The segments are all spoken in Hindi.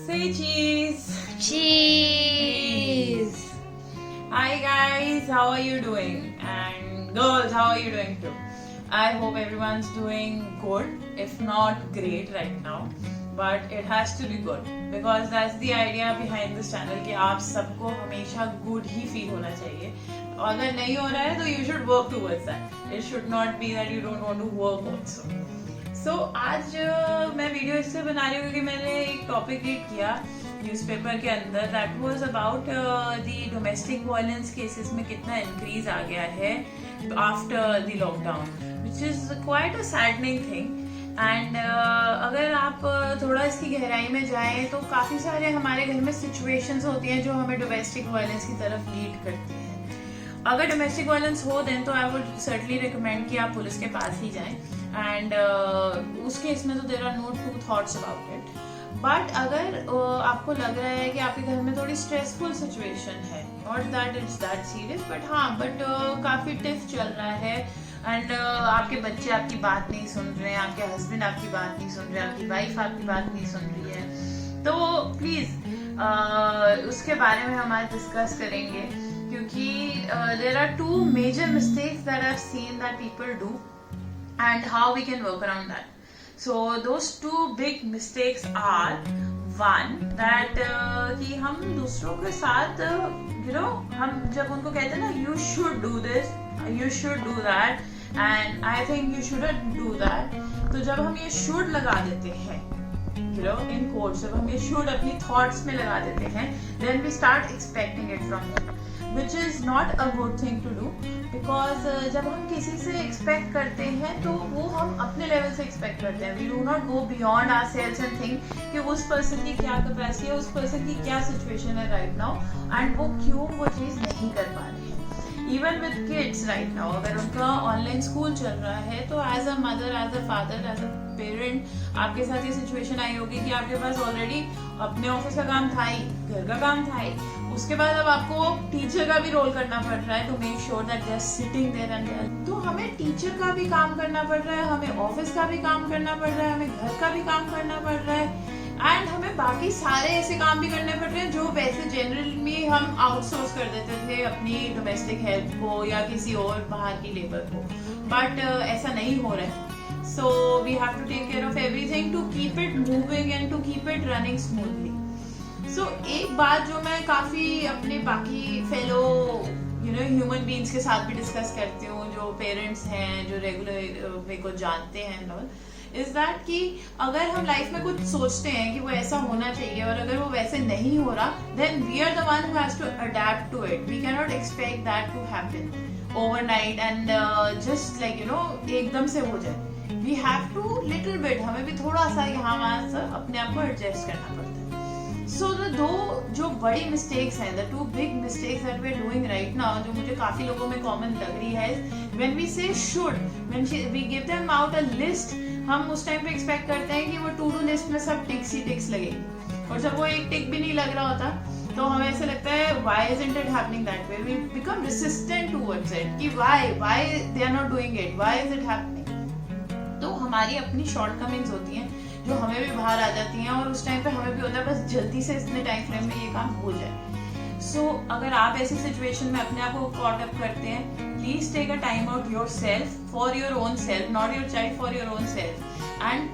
Say cheese. Cheese. Hi guys, how are you doing? And girls, how are you doing too? I hope everyone's doing good, if not great right now. But it has to be good because that's the idea behind this channel कि आप सबको हमेशा good ही feel होना चाहिए. अगर नहीं हो रहा है तो you should work towards that. It should not be that you don't want to work also. So आज मैं वीडियो इसलिए बना रही हूँ क्योंकि मैंने एक टॉपिक रीड किया न्यूज़पेपर के अंदर that was about the domestic violence cases में कितना इंक्रीज आ गया है after the lockdown which is quite a saddening thing. And अगर आप थोड़ा इसकी गहराई में जाएं तो काफ़ी सारे हमारे घर में सिचुएशंस होती हैं जो हमें डोमेस्टिक वायलेंस की तरफ लीड करती हैं. अगर डोमेस्टिक वायलेंस हो देन तो आई वुड सर्टनली रिकमेंड कि आप पुलिस के पास ही जाएं. एंड उस केस में तो there are no two thoughts about it. But अगर आपको लग रहा है कि आपके घर में थोड़ी स्ट्रेसफुल सिचुएशन है, not that it's that serious but काफ़ी टिफ चल रहा है एंड आपके बच्चे आपकी बात नहीं सुन रहे हैं, आपके हस्बैंड आपकी बात नहीं सुन रहे हैं, आपकी वाइफ आपकी बात नहीं सुन रही है, तो प्लीज़ उसके बारे में हम आज डिस्कस करेंगे क्योंकि there are two major mistakes that I have seen that people do and how we can work around that. So those two big mistakes are one that कि हम दूसरों के साथ हम जब उनको कहते हैं ना you should do this, you should do that and I think you shouldn't do that, तो जब हम ये should लगा देते हैं in quotes, जब हम ये should अपनी thoughts में लगा देते हैं then we start expecting it from them, which is not a good thing to do because जब हम किसी से expect करते हैं तो वो हम अपने level से expect करते हैं. We do not go beyond ourselves and think कि उस person की क्या capacity है, उस person की क्या situation है right now and वो क्यों वो चीज़ नहीं कर पा रहे हैं. Even with kids right now, अगर उनका ऑनलाइन स्कूल चल रहा है तो as a mother, as a father, as a parent आपके साथ ये सिचुएशन आई होगी कि आपके पास ऑलरेडी अपने ऑफिस का काम था ही, घर का काम था ही, उसके बाद अब आपको टीचर का भी रोल करना पड़ रहा है to make sure that they are sitting there and there. तो हमें टीचर का भी काम करना पड़ रहा है, हमें ऑफिस का भी काम करना पड़ रहा है, हमें घर का भी काम करना पड़ रहा है एंड हमें बाकी सारे ऐसे काम भी करने पड़ रहे हैं जो वैसे जनरल में हम आउटसोर्स कर देते थे अपनी डोमेस्टिक हेल्प को या किसी और बाहर की लेबर को. बट ऐसा नहीं हो रहा है. So we have to take care of everything to keep it moving and to keep it running smoothly. So एक बात जो मैं काफ़ी अपने बाकी फेलो ह्यूमन बीइंग्स के साथ भी डिस्कस करती हूँ जो पेरेंट्स हैं, जो रेगुलर मेरे को जानते हैं एंड ऑल, इज दैट कि अगर हम लाइफ में कुछ सोचते हैं कि वो ऐसा होना चाहिए और अगर वो वैसे नहीं हो रहा then we are the one who has to adapt to it. We can not expect that to happen overnight and just like एकदम से हो जाए. We have to little bit, हमें भी थोड़ा सा यहाँ वहाँ से अपने आप को एडजस्ट करना पड़ता है. सो द दो जो बड़ी मिस्टेक्स हैं, the two big mistakes that we are doing right now, जो मुझे काफी लोगों में कॉमन लग रही है, when we say should, when we give them out a list, हम उस टाइम पे एक्सपेक्ट करते हैं कि वो टू डू लिस्ट में सब टिक्स ही टिक्स लगेगी और जब वो एक टिक भी नहीं लग रहा होता तो हमें ऐसे लगता है why isn't it happening that way. We become resistant towards it कि why they are not doing it, why is it happening. तो हमारी अपनी शॉर्टकमिंग्स होती हैं जो हमें भी बाहर आ जाती हैं और उस टाइम पे हमें भी होता है बस जल्दी से इतने टाइम फ्रेम में ये काम हो जाए. सो अगर आप ऐसी सिचुएशन में अपने आप को कॉट अप करते हैं, please take a time out yourself for your own self, not your child, for your own self and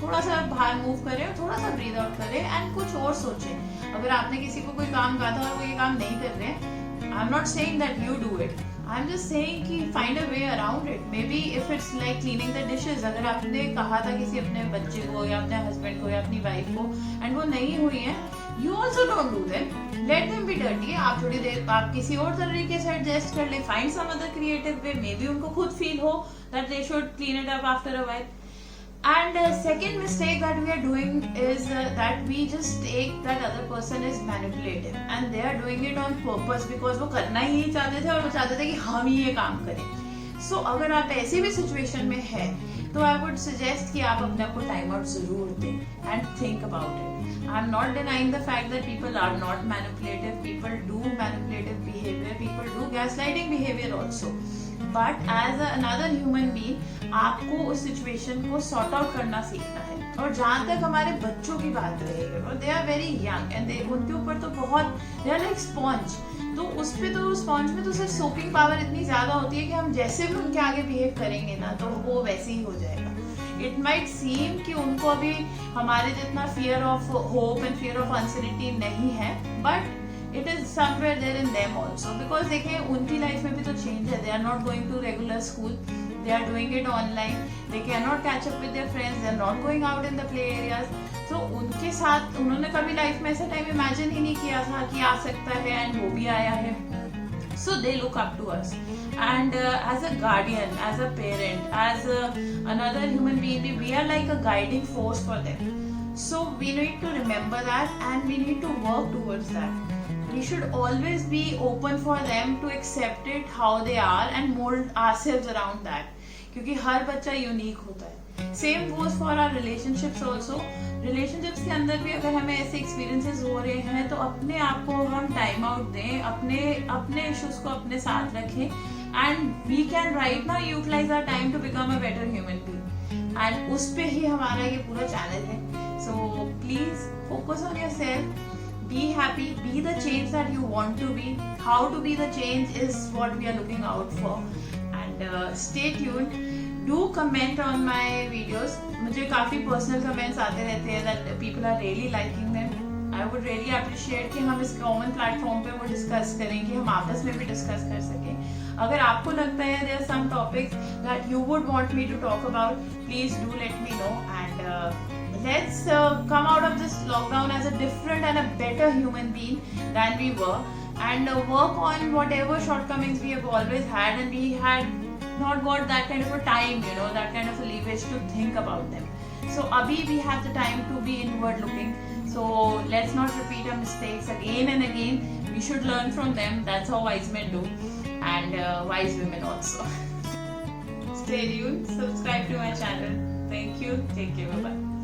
थोड़ा सा बाहर मूव करें और थोड़ा सा ब्रीद आउट करें एंड कुछ और सोचें. अगर आपने किसी को कोई काम कहा था और वो ये काम नहीं कर रहे हैं, I am not saying that you do it, I am just saying कि find a way around it. Maybe if it's like cleaning the dishes, अगर आपने कहा था किसी अपने बच्चे को या अपने हस्बैंड को या अपनी वाइफ को एंड वो नहीं हुई है, you also don't do them, let them be dirty. आप थोड़ी देर आप किसी और तरीके से एडजस्ट कर ले, find some other creative way. May be उनको खुद फील हो that they should clean it up after a while. And second mistake that we are doing is that we just take that other person is manipulative and they are doing it on purpose because वो करना ही नहीं चाहते थे और वो चाहते थे कि हम ही ये काम करें. So अगर आप ऐसी भी सिचुएशन में हैं तो I would suggest कि आप अपने आप को टाइम आउट जरूर दें and think about it. I am not denying the fact that people are not manipulative. People do manipulative behavior. People do gaslighting behavior also. But as another human being आपको उस सिचुएशन को सॉर्ट आउट करना सीखना है. और जहाँ तक हमारे बच्चों की बात रही है, they are very young and उनके ऊपर तो बहुत, दे आर लाइक स्पॉन्ज, तो उस पे तो स्पॉन्ज में तो सिर्फ सोपिंग पावर इतनी ज़्यादा होती है कि हम जैसे भी उनके आगे बिहेव करेंगे ना तो वो वैसे ही हो जाएगा. इट माइट सीम कि उनको अभी हमारे जितना fear of hope and fear of uncertainty नहीं है, but it is somewhere there in them also, because देखिए उनकी लाइफ में भी तो चेंज है. They are not going to regular school, they are doing it online, they cannot catch up with their friends, they are not going out in the play areas. So उनके साथ उन्होंने कभी लाइफ में ऐसा टाइम इमेजिन ही नहीं किया था कि आ सकता है, एंड वो भी आया है. So they look up to us, and as a guardian, as a parent, as another human being, we are like a guiding force for them. So we need to remember that, and we need to work towards that. We should always be open for them to accept it how they are and mold ourselves around that. क्योंकि हर बच्चा यूनिक होता है. Same goes for our relationships also. Relationships के अंदर भी अगर हमें ऐसे एक्सपीरियंसेस हो रहे हैं तो अपने आप को हम टाइम आउट दें, अपने इश्यूज को अपने साथ रखें, and we can right now utilize our time to become a better human being. And उस पे ही हमारा ये पूरा चैनल है. So please focus on yourself, be happy, be the change that you want to be. How to be the change is what we are looking out for. And stay tuned. Do comment on my videos. मुझे काफ़ी personal comments आते रहते हैं that people are really liking them. I would really appreciate कि हम इस common platform पे वो discuss करें, कि हम आपस में भी discuss कर सकें. अगर आपको लगता है there are some topics that you would want me to talk about, please do let me know. And let's come out of this lockdown as a different and a better human being than we were, and work on whatever shortcomings we have always had, and we had not got that kind of a time, that kind of a leverage to think about them. So abhi we have the time to be inward looking, so let's not repeat our mistakes again and again. We should learn from them. That's how wise men do, and wise women also. Stay tuned, subscribe to my channel. Thank you, take care, bye bye.